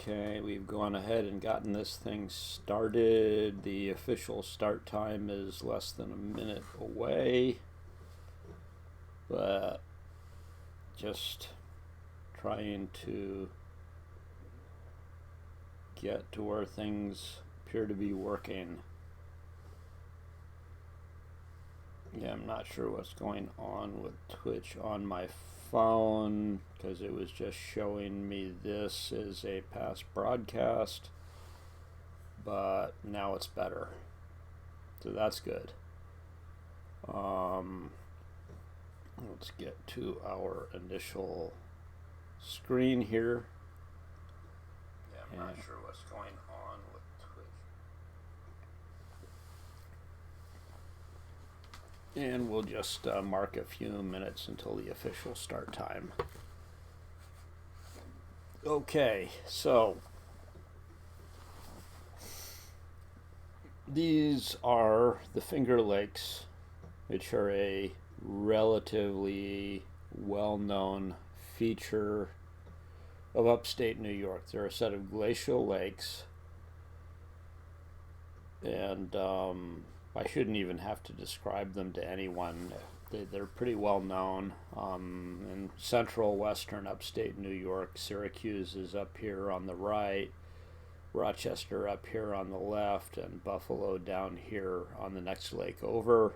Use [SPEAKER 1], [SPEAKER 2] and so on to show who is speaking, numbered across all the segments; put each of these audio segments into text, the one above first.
[SPEAKER 1] Okay, we've gone ahead and gotten this thing started. The official start time is less than a minute away, but just trying to get to where things appear to be working. Yeah, I'm not sure what's going on with Twitch on my phone because it was just showing me this as a past broadcast, but now it's better, so that's good. Let's get to our initial screen here. Yeah, I'm not sure what's going on with Twitch. And we'll just mark a few minutes until the official start time. Okay, so these are the Finger Lakes, which are a relatively well-known feature of upstate New York. They're a set of glacial lakes, and I shouldn't even have to describe them to anyone. They're pretty well known. In central western upstate New York, Syracuse is up here on the right, Rochester up here on the left, and Buffalo down here on the next lake over.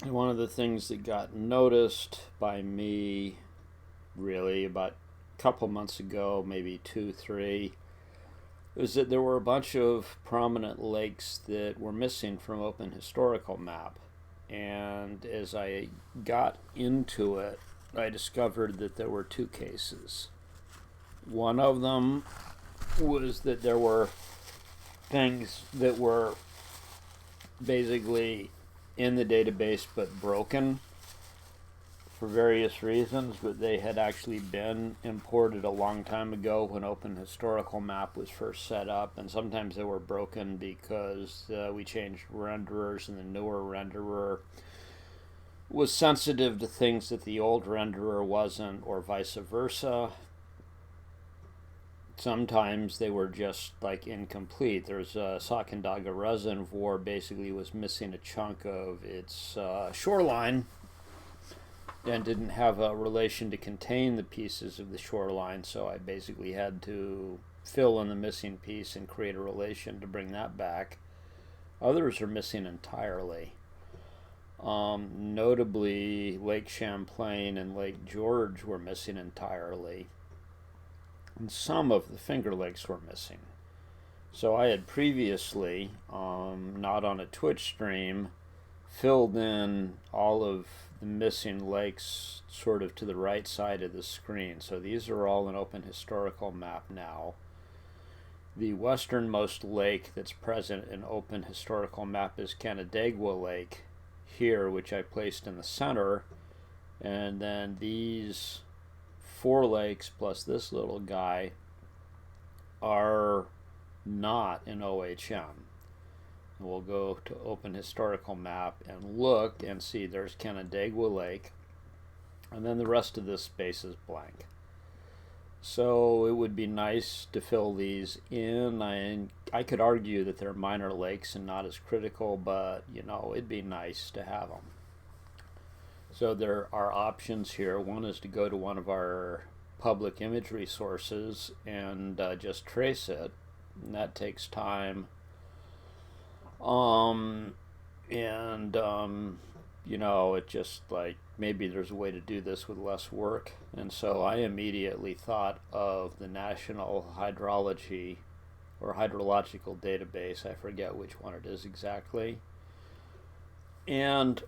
[SPEAKER 1] And one of the things that got noticed by me really about a couple months ago, maybe 2-3, is that there were a bunch of prominent lakes that were missing from OpenHistoricalMap. And as I got into it, I discovered that there were two cases. One of them was that there were things that were basically in the database but broken for various reasons, but they had actually been imported a long time ago when OpenHistoricalMap was first set up, and sometimes they were broken because we changed renderers and the newer renderer was sensitive to things that the old renderer wasn't, or vice versa. Sometimes they were just like incomplete. There's a Sacandaga Reservoir basically was missing a chunk of its shoreline and didn't have a relation to contain the pieces of the shoreline, so I basically had to fill in the missing piece and create a relation to bring that back. Others are missing entirely. Notably, Lake Champlain and Lake George were missing entirely. And some of the Finger Lakes were missing. So I had previously, not on a Twitch stream, filled in all of the missing lakes sort of to the right side of the screen. So these are all in OpenHistoricalMap now. The westernmost lake that's present in OpenHistoricalMap is Canandaigua Lake here, which I placed in the center. And then these 4 lakes plus this little guy are not in OHM. We'll go to OpenHistoricalMap and look and see there's Canandaigua Lake, and then the rest of this space is blank. So it would be nice to fill these in. I could argue that they're minor lakes and not as critical, but you know, it'd be nice to have them. So there are options here. One is to go to one of our public imagery sources and just trace it, and that takes time. You know, it just like maybe there's a way to do this with less work, and so I immediately thought of the National Hydrology or Hydrological Database. I forget which one it is exactly. And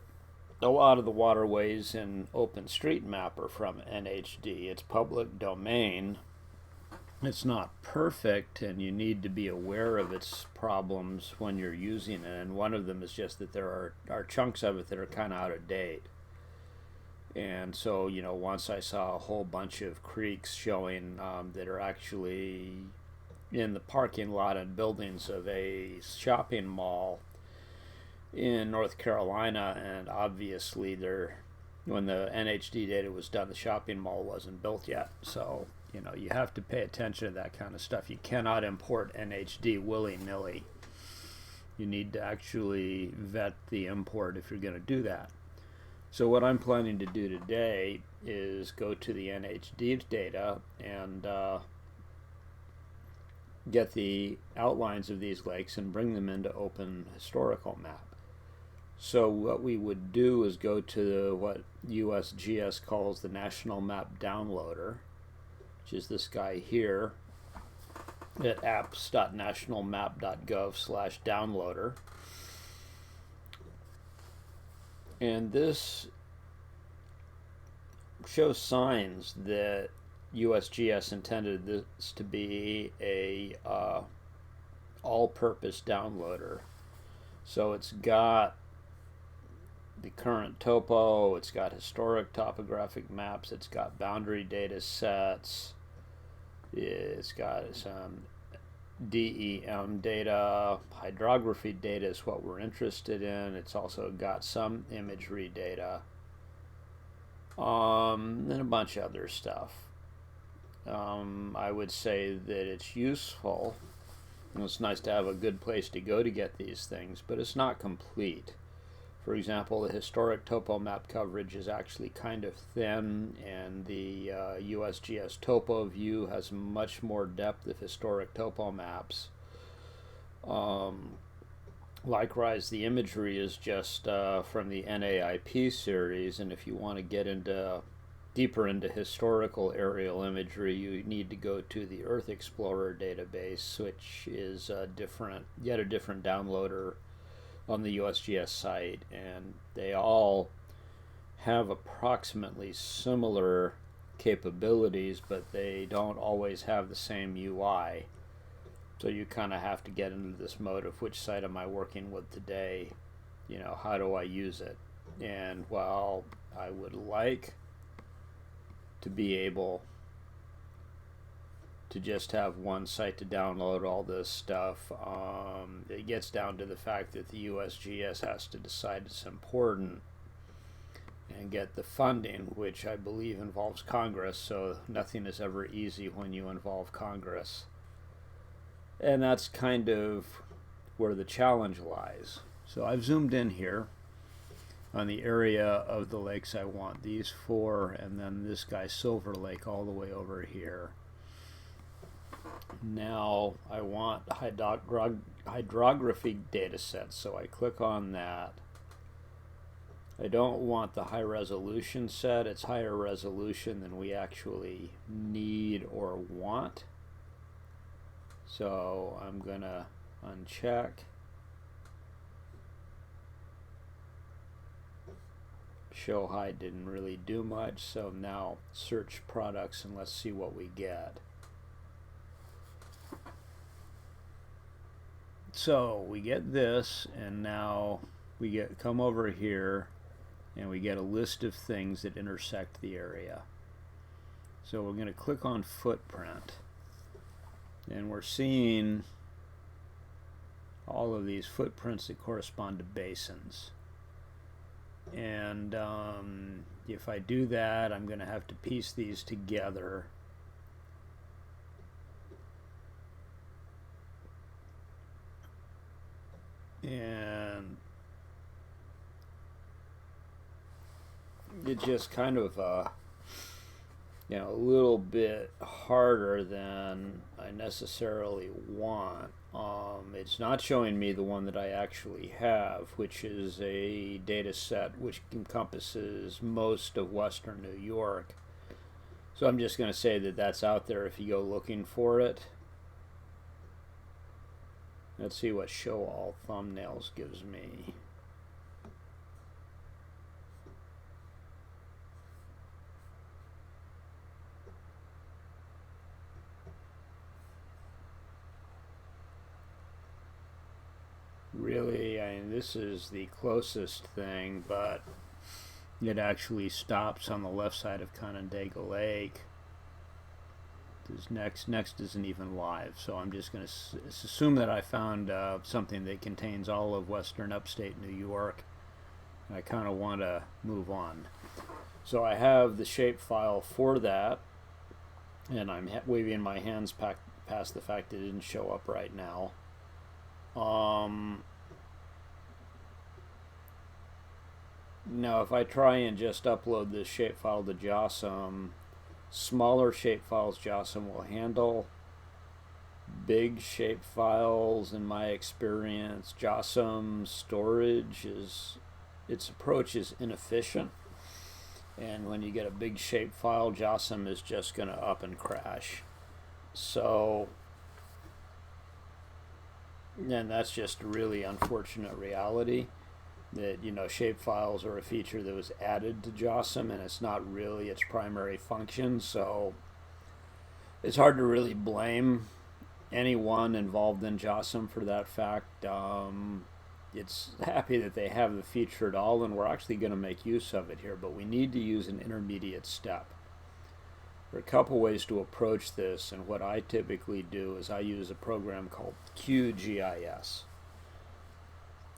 [SPEAKER 1] a lot of the waterways in OpenStreetMap are from NHD. It's public domain. It's not perfect, and you need to be aware of its problems when you're using it. And one of them is just that there are chunks of it that are kind of out of date. And so, you know, once I saw a whole bunch of creeks showing that are actually in the parking lot and buildings of a shopping mall in North Carolina, and obviously when the NHD data was done, the shopping mall wasn't built yet. So you know, you have to pay attention to that kind of stuff. You cannot import NHD willy-nilly. You need to actually vet the import if you're going to do that. So what I'm planning to do today is go to the NHD data and get the outlines of these lakes and bring them into OpenHistoricalMap. So what we would do is go to what USGS calls the National Map Downloader, which is this guy here at apps.nationalmap.gov/downloader. And this shows signs that USGS intended this to be a all-purpose downloader. So it's got the current topo, it's got historic topographic maps, it's got boundary data sets, it's got some DEM data, hydrography data is what we're interested in. It's also got some imagery data, and a bunch of other stuff. I would say that it's useful. It's nice to have a good place to go to get these things, but it's not complete. For example, the historic topo map coverage is actually kind of thin, and the USGS topo view has much more depth of historic topo maps. Likewise, the imagery is just from the NAIP series, and if you want to get deeper into historical aerial imagery, you need to go to the Earth Explorer database, which is yet a different downloader on the USGS site, and they all have approximately similar capabilities, but they don't always have the same UI. So you kind of have to get into this mode of which site am I working with today, you know, how do I use it? And while I would like to be able to just have one site to download all this stuff, it gets down to the fact that the USGS has to decide it's important and get the funding, which I believe involves Congress, so nothing is ever easy when you involve Congress. And that's kind of where the challenge lies. So I've zoomed in here on the area of the lakes I want, these four, and then this guy Silver Lake all the way over here. Now I want hydrography data sets, so I click on that. I don't want the high resolution set. It's higher resolution than we actually need or want. So I'm going to uncheck. Show high didn't really do much, so now search products and let's see what we get. So we get this, and now we come over here and we get a list of things that intersect the area. So we're going to click on footprint, and we're seeing all of these footprints that correspond to basins. And if I do that, I'm going to have to piece these together. And it's just kind of a little bit harder than I necessarily want. It's not showing me the one that I actually have, which is a data set which encompasses most of western New York. So I'm just going to say that that's out there if you go looking for it. Let's see what show all thumbnails gives me. Really, I mean, this is the closest thing, but it actually stops on the left side of Canandaigua Lake. This next isn't even live, so I'm just going to assume that I found something that contains all of western upstate New York. I kind of want to move on. So I have the shapefile for that, and I'm waving my hands past the fact that it didn't show up right now. Now, if I try and just upload this shapefile to JOSM, smaller shapefiles JOSM will handle. Big shapefiles, in my experience, JOSM storage its approach is inefficient. And when you get a big shapefile, JOSM is just going to up and crash. So, and that's just a really unfortunate reality. That, you know, shapefiles are a feature that was added to JOSM and it's not really its primary function, so it's hard to really blame anyone involved in JOSM for that fact. It's happy that they have the feature at all, and we're actually going to make use of it here, but we need to use an intermediate step. There are a couple ways to approach this, and what I typically do is I use a program called QGIS.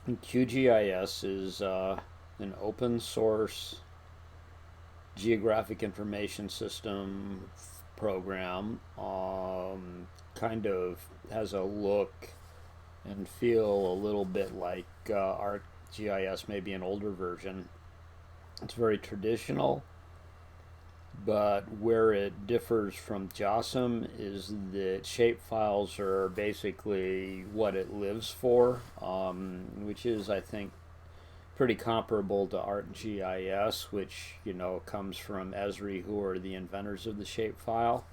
[SPEAKER 1] And QGIS is an open source geographic information system program. Kind of has a look and feel a little bit like ArcGIS, maybe an older version. It's very traditional, but where it differs from JOSM is that shapefiles are basically what it lives for, which is, I think, pretty comparable to ArcGIS, which, you know, comes from Esri, who are the inventors of the shapefile.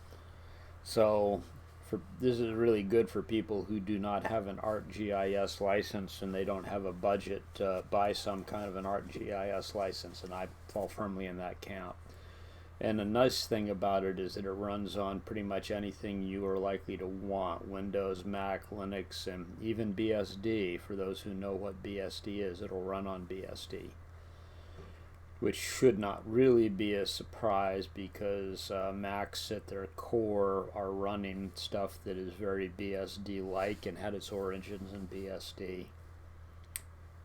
[SPEAKER 1] So this is really good for people who do not have an ArcGIS license and they don't have a budget to buy some kind of an ArcGIS license, and I fall firmly in that camp. And the nice thing about it is that it runs on pretty much anything you are likely to want: Windows, Mac, Linux, and even BSD. For those who know what BSD is, it'll run on BSD, which should not really be a surprise because Macs at their core are running stuff that is very BSD-like and had its origins in BSD.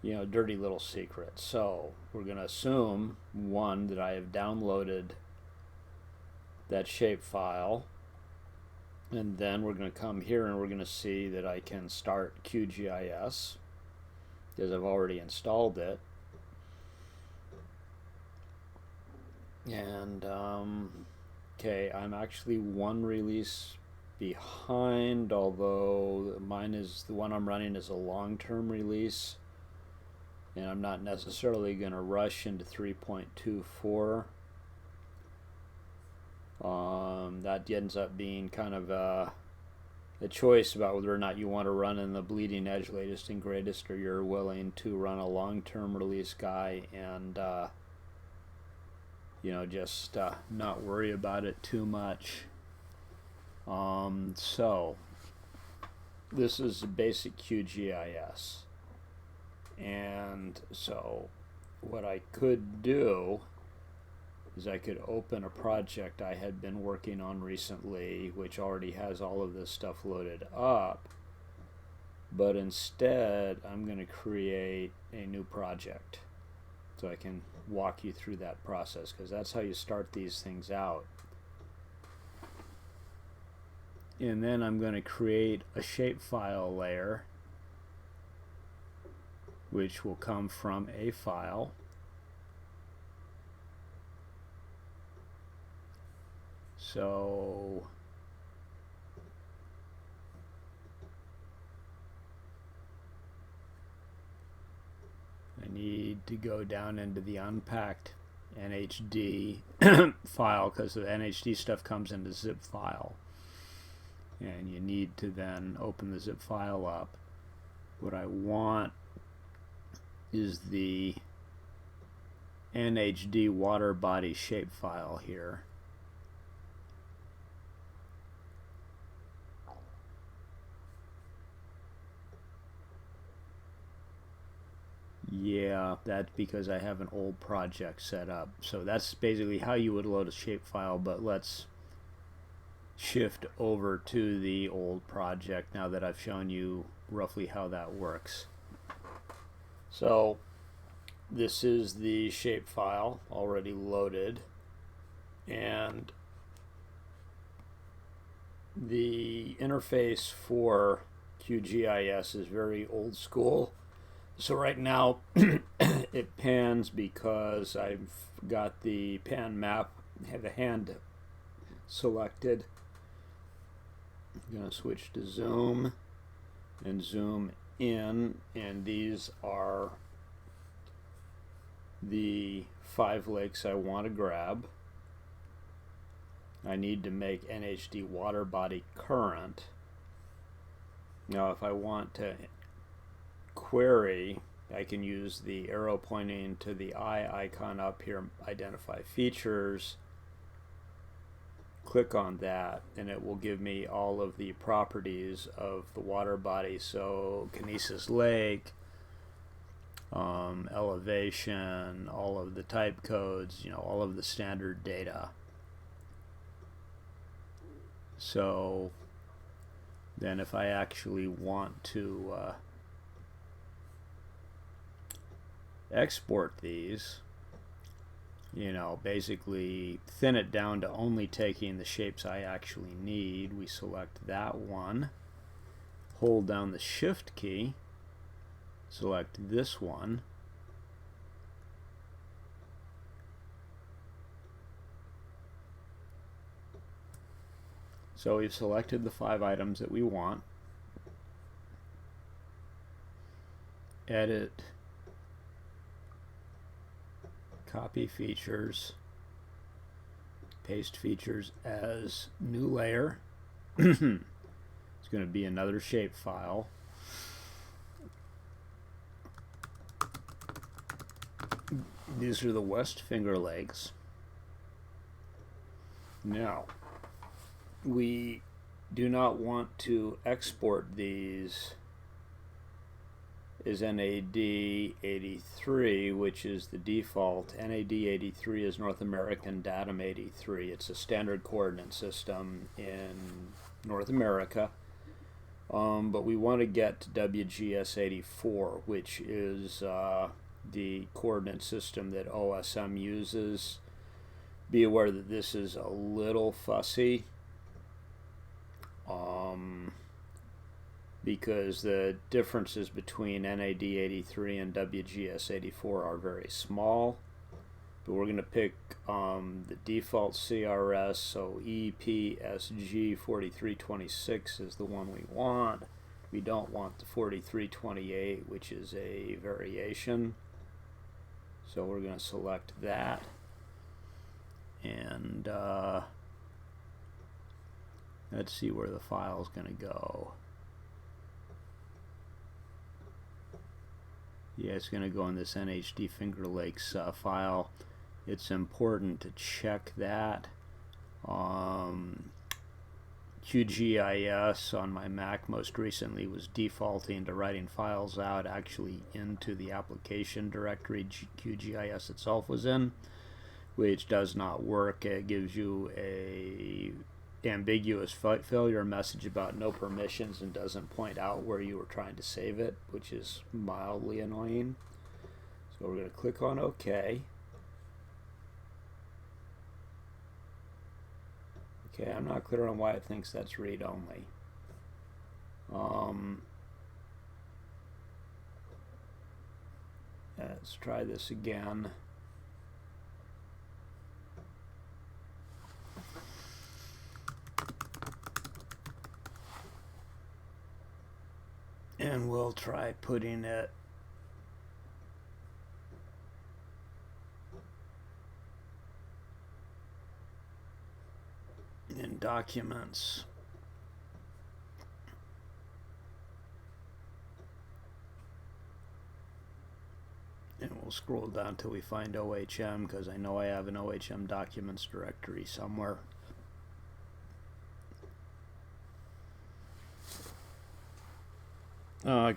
[SPEAKER 1] You know, dirty little secret. So we're going to assume, one, that I have downloaded that shapefile, and then we're going to come here and we're going to see that I can start QGIS because I've already installed it. And okay, I'm actually one release behind, although mine is the one I'm running is a long-term release, and I'm not necessarily going to rush into 3.24. That ends up being kind of a choice about whether or not you want to run in the bleeding edge latest and greatest, or you're willing to run a long-term release guy and you know, just not worry about it too much. So this is a basic QGIS, and so what I could do is I could open a project I had been working on recently, which already has all of this stuff loaded up, but instead I'm going to create a new project so I can walk you through that process, because that's how you start these things out. And then I'm going to create a shapefile layer, which will come from a file. So I need to go down into the unpacked NHD file, because the NHD stuff comes into zip file, and you need to then open the zip file up. What I want is the NHD water body shapefile here. Yeah, that's because I have an old project set up. So that's basically how you would load a shapefile, but let's shift over to the old project now that I've shown you roughly how that works. So this is the shapefile already loaded, and the interface for QGIS is very old school. So right now it pans because I've got the pan map, have a hand selected. I'm going to switch to zoom and zoom in, and these are the 5 lakes I want to grab. I need to make NHD water body current. Now if I want to query, I can use the arrow pointing to the eye icon up here, identify features, click on that, and it will give me all of the properties of the water body. So Kinesis Lake, elevation, all of the type codes, all of the standard data. So then if I actually want to export these, basically thin it down to only taking the shapes I actually need, we select that one, hold down the shift key, select this one, so we've selected the 5 items that we want. Edit, copy features, paste features as new layer. It's going to be another shapefile. These are the West Finger Lakes. Now, we do not want to export these as NAD 83, which is the default. NAD 83 is North American Datum 83. It's a standard coordinate system in North America. But we want to get to WGS 84, which is the coordinate system that OSM uses. Be aware that this is a little fussy. Because the differences between NAD 83 and WGS 84 are very small. But we're going to pick the default CRS, so EPSG 4326 is the one we want. We don't want the 4328, which is a variation. So we're going to select that. And let's see where the file is going to go. Yeah, it's going to go in this NHD Finger Lakes file. It's important to check that. QGIS on my Mac most recently was defaulting to writing files out actually into the application directory QGIS itself was in, which does not work. It gives you a ambiguous failure message about no permissions and doesn't point out where you were trying to save it, which is mildly annoying. So we're going to click on OK. Okay, I'm not clear on why it thinks that's read-only. Let's try this again. And we'll try putting it in documents. And we'll scroll down till we find OHM, because I know I have an OHM documents directory somewhere.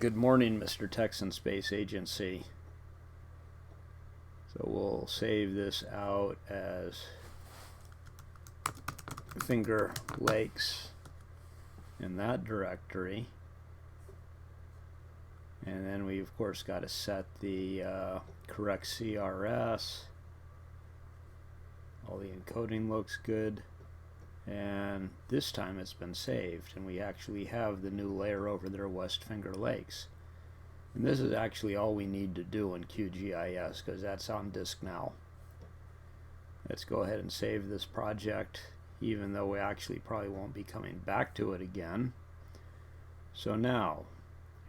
[SPEAKER 1] Good morning, Mr. Texan Space Agency. So we'll save this out as Finger Lakes in that directory. And then we of course got to set the correct CRS. All the encoding looks good. And this time it's been saved, and we actually have the new layer over there, West Finger Lakes. And this is actually all we need to do in QGIS, because that's on disk now. Let's go ahead and save this project, even though we actually probably won't be coming back to it again. So now,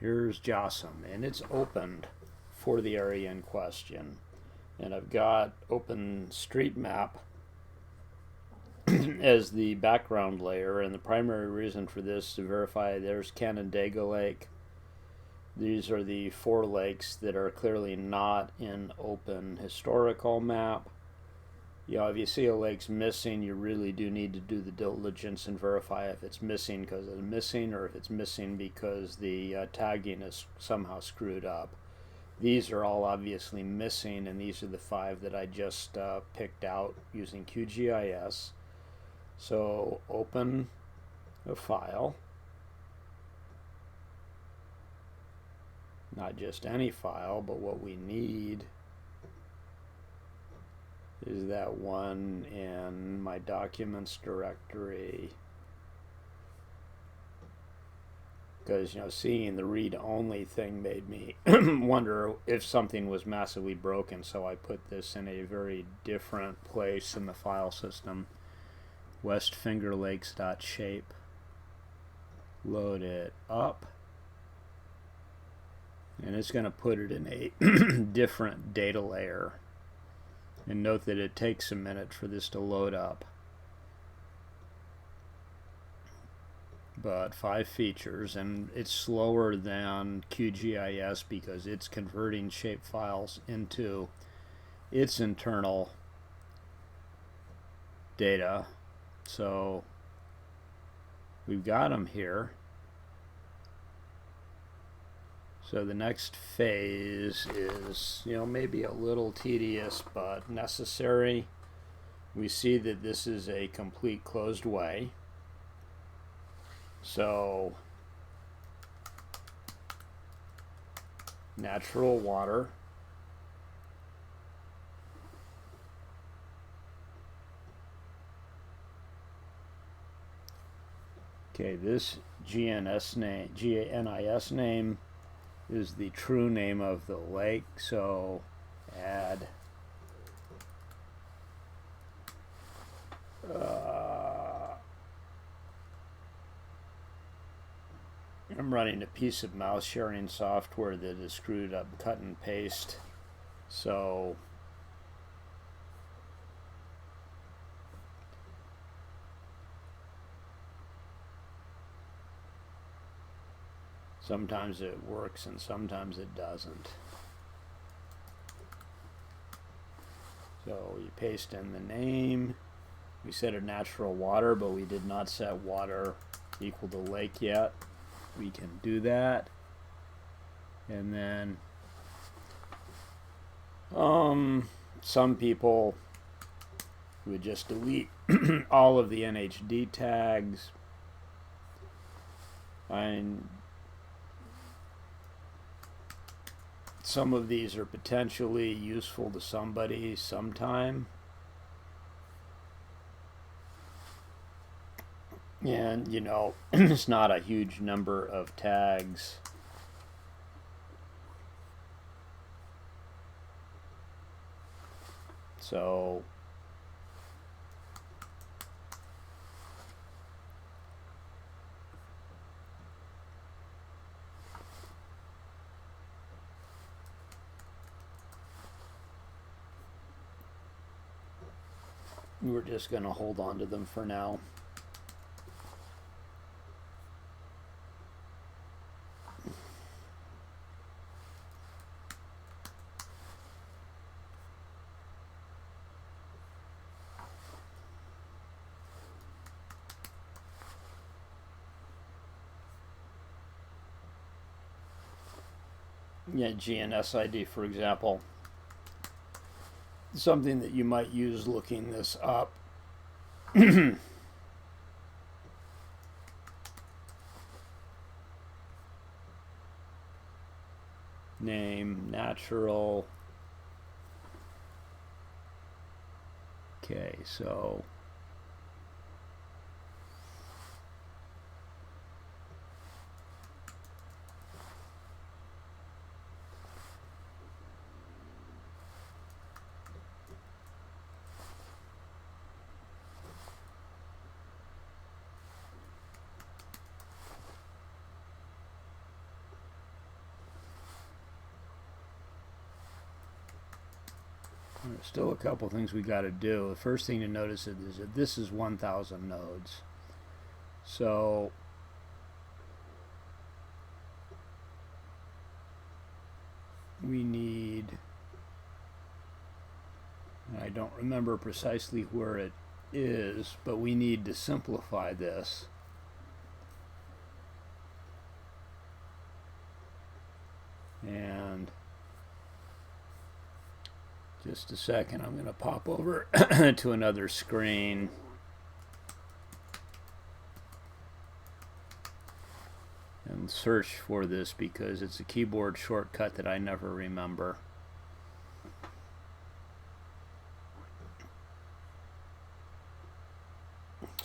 [SPEAKER 1] here's JOSM, and it's opened for the area in question. And I've got OpenStreetMap as the background layer, and the primary reason for this is to verify there's Canandaigua Lake. These are the 4 lakes that are clearly not in OpenHistoricalMap. You know, if you see a lake's missing, you really do need to do the diligence and verify if it's missing because it's missing, or if it's missing because the tagging is somehow screwed up. These are all obviously missing, and these are the 5 that I just picked out using QGIS. So open a file, not just any file, but what we need is that one in my documents directory, because, you know, seeing the read-only thing made me wonder if something was massively broken, so I put this in a very different place in the file system. westfingerlakes.shape, load it up, and it's going to put it in a different data layer. And note that it takes a minute for this to load up. But 5 features, and it's slower than QGIS because it's converting shapefiles into its internal data. So we've got them here. So the next phase is, you know, maybe a little tedious but necessary. We see that this is a complete closed way. So natural water. Okay, this GNS name is the true name of the lake, so add I'm running a piece of mouse sharing software that is screwed up cut and paste, so sometimes it works and sometimes it doesn't. So you paste in the name. We set a natural water, but we did not set water equal to lake yet. We can do that. And then some people would just delete all of the NHD tags. Some of these are potentially useful to somebody sometime. And, you know, it's not a huge number of tags. So we're just going to hold on to them for now. Yeah, GNS ID, for example. Something that you might use looking this up. Name, natural. Okay, so There's still a couple things we got to do. The first thing to notice is that this is 1,000 nodes. So we need, I don't remember precisely where it is, but we need to simplify this. And just a second, I'm going to pop over to another screen. And search for this because it's a keyboard shortcut that I never remember.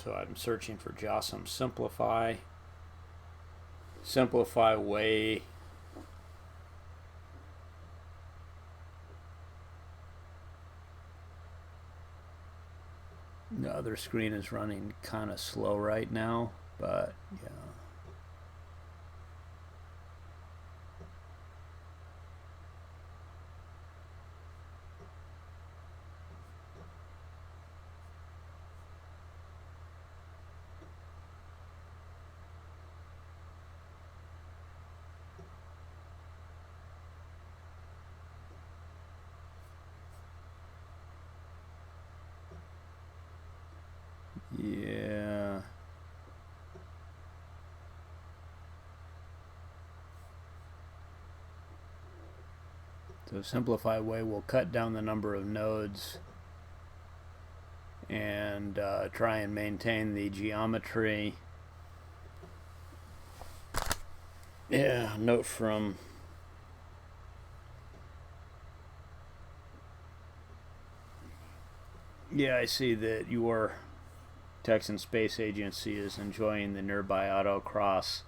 [SPEAKER 1] So I'm searching for JOSM simplify. Simplify way. The other screen is running kind of slow right now, but yeah. Yeah. So simplify way will cut down the number of nodes and try and maintain the geometry. Yeah, note from I see that your Texan Space Agency is enjoying the nearby autocross,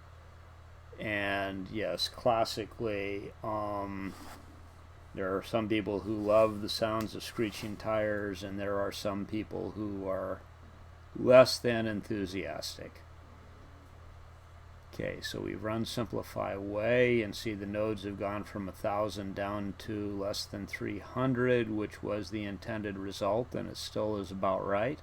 [SPEAKER 1] and yes, classically, there are some people who love the sounds of screeching tires, and there are some people who are less than enthusiastic. Okay, so we've run simplify way and see the nodes have gone from 1,000 down to less than 300, which was the intended result, and it still is about right.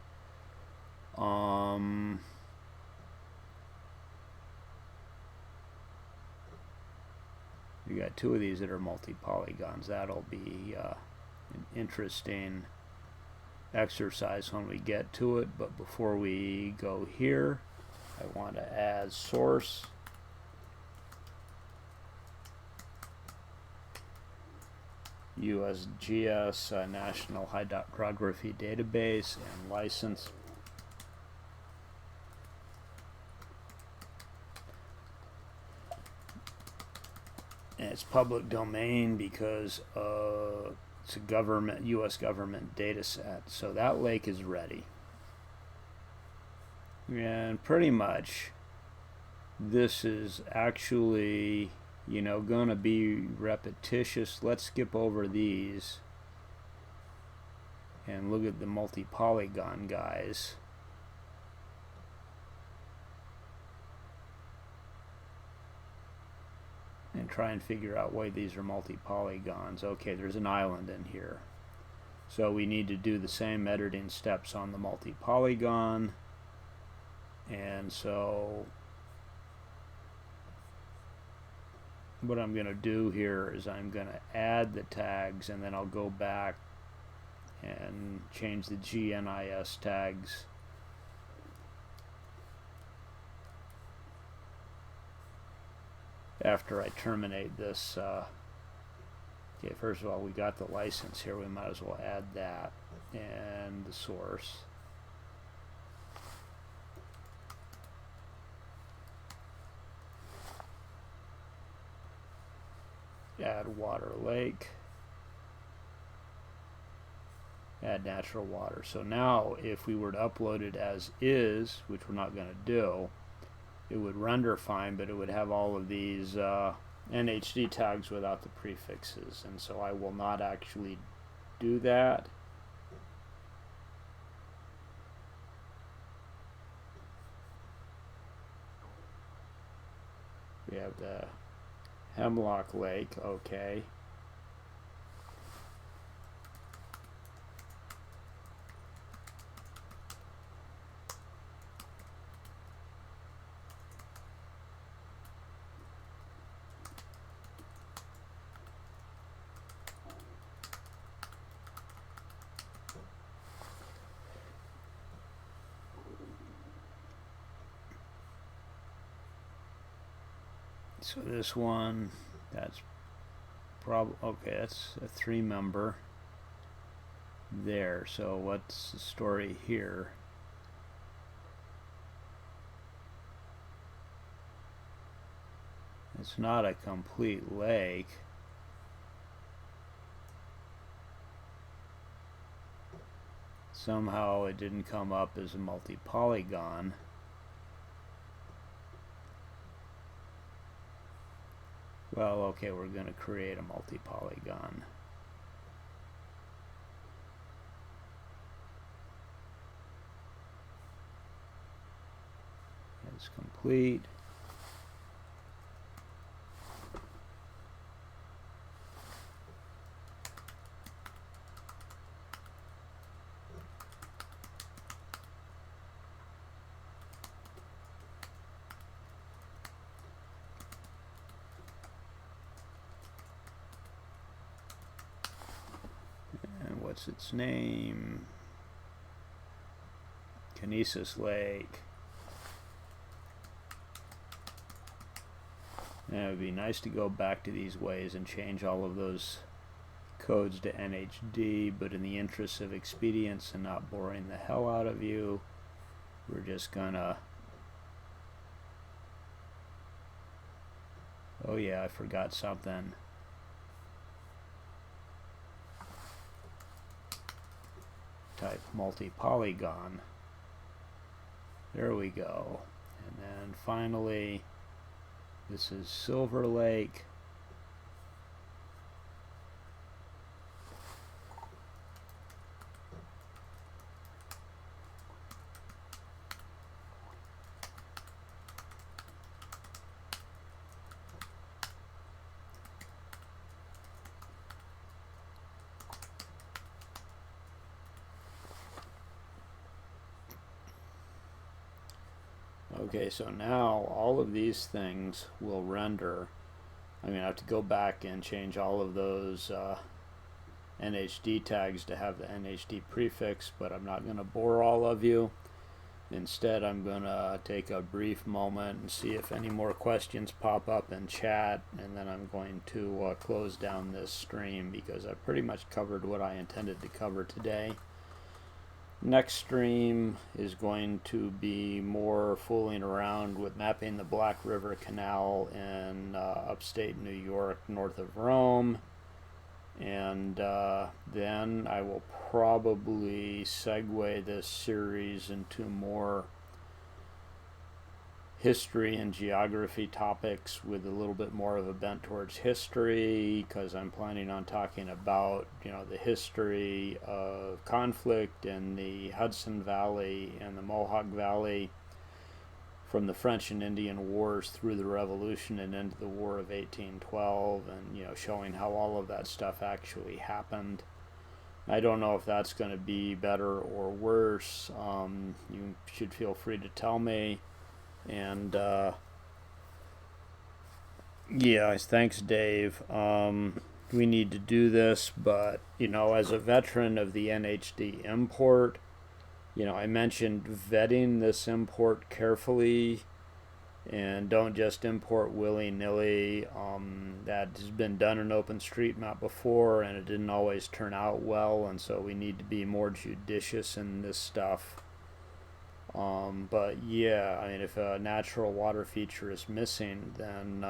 [SPEAKER 1] We got two of these that are multi-polygons. That'll be an interesting exercise when we get to it, but before we go here, I want to add source. USGS National Hydrography Database and license. And it's public domain because it's a government, U.S. government data set. So that lake is ready. And pretty much this is actually, going to be repetitious. Let's skip over these and look at the multi-polygon guys. And try and figure out why these are multi-polygons. Okay, there's an island in here. So we need to do the same editing steps on the multi-polygon. And so what I'm going to do here is I'm going to add the tags, and then I'll go back and change the GNIS tags. After I terminate this, okay, first of all, we got the license here. We might as well add that and the source. Add water lake. Add natural water. So now if we were to upload it as is, which we're not going to do, it would render fine, but it would have all of these NHD tags without the prefixes, and so I will not actually do that. We have the Hemlock Lake, okay. So this one, that's probably, okay, that's a 3-member there. So what's the story here? It's not a complete lake. Somehow it didn't come up as a multi-polygon. Well, okay, we're going to create a multi-polygon. It's complete. What's its name? Kinesis Lake. And it would be nice to go back to these ways and change all of those codes to NHD, but in the interest of expedience and not boring the hell out of you, we're just gonna... Oh yeah, I forgot something. Type multi-polygon. There we go. And then finally, this is Silver Lake. Okay, so now all of these things will render. I mean, I have to go back and change all of those NHD tags to have the NHD prefix, but I'm not going to bore all of you. Instead, I'm going to take a brief moment and see if any more questions pop up in chat, and then I'm going to close down this stream because I've pretty much covered what I intended to cover today. Next stream is going to be more fooling around with mapping the Black River Canal in upstate New York, north of Rome. And then I will probably segue this series into more history and geography topics with a little bit more of a bent towards history, because I'm planning on talking about, the history of conflict in the Hudson Valley and the Mohawk Valley from the French and Indian Wars through the Revolution and into the War of 1812, and showing how all of that stuff actually happened. I don't know if that's going to be better or worse. You should feel free to tell me. And yeah, thanks, Dave. We need to do this, but as a veteran of the NHD import, I mentioned vetting this import carefully and don't just import willy-nilly. That has been done in OpenStreetMap before, and it didn't always turn out well, and so we need to be more judicious in this stuff. But yeah, I mean, if a natural water feature is missing, then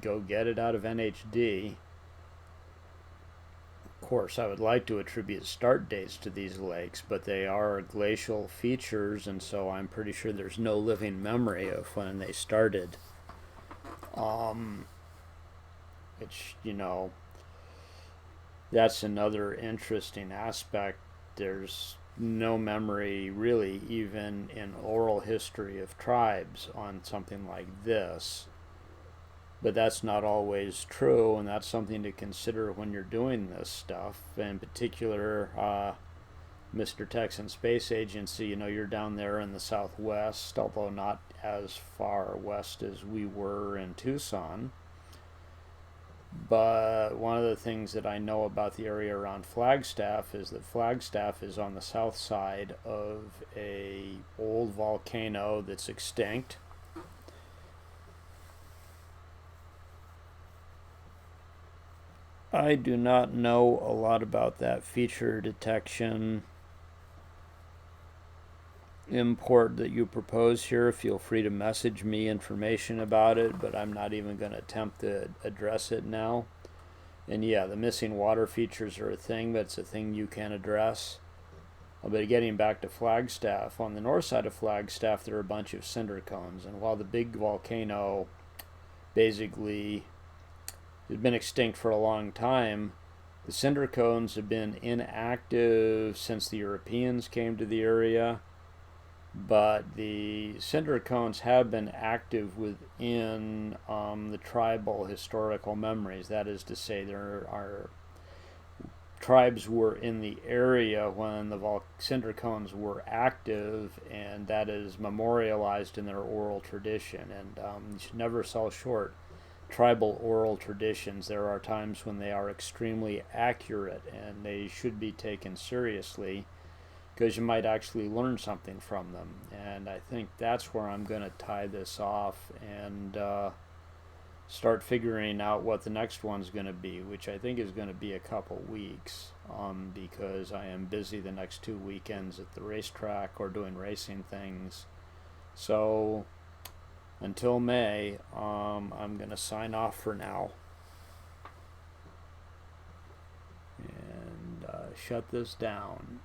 [SPEAKER 1] go get it out of NHD. Of course, I would like to attribute start dates to these lakes, but they are glacial features, and so I'm pretty sure there's no living memory of when they started. Which, that's another interesting aspect. There's no memory really even in oral history of tribes on something like this, but that's not always true, and that's something to consider when you're doing this stuff. In particular, Mr. Texan Space Agency, you're down there in the southwest, although not as far west as we were in Tucson. But one of the things that I know about the area around Flagstaff is that Flagstaff is on the south side of a old volcano that's extinct. I do not know a lot about that feature detection import that you propose here. Feel free to message me information about it, but I'm not even going to attempt to address it now. And yeah, the missing water features are a thing, but it's a thing you can address. But getting back to Flagstaff, on the north side of Flagstaff there are a bunch of cinder cones, and while the big volcano basically has been extinct for a long time, the cinder cones have been inactive since the Europeans came to the area, but the cinder cones have been active within the tribal historical memories. That is to say, there are tribes were in the area when the cinder cones were active, and that is memorialized in their oral tradition. And you should never sell short tribal oral traditions. There are times when they are extremely accurate, and they should be taken seriously because you might actually learn something from them. And I think that's where I'm going to tie this off and start figuring out what the next one's going to be, which I think is going to be a couple weeks, because I am busy the next 2 weekends at the racetrack or doing racing things. So until May, I'm going to sign off for now and shut this down.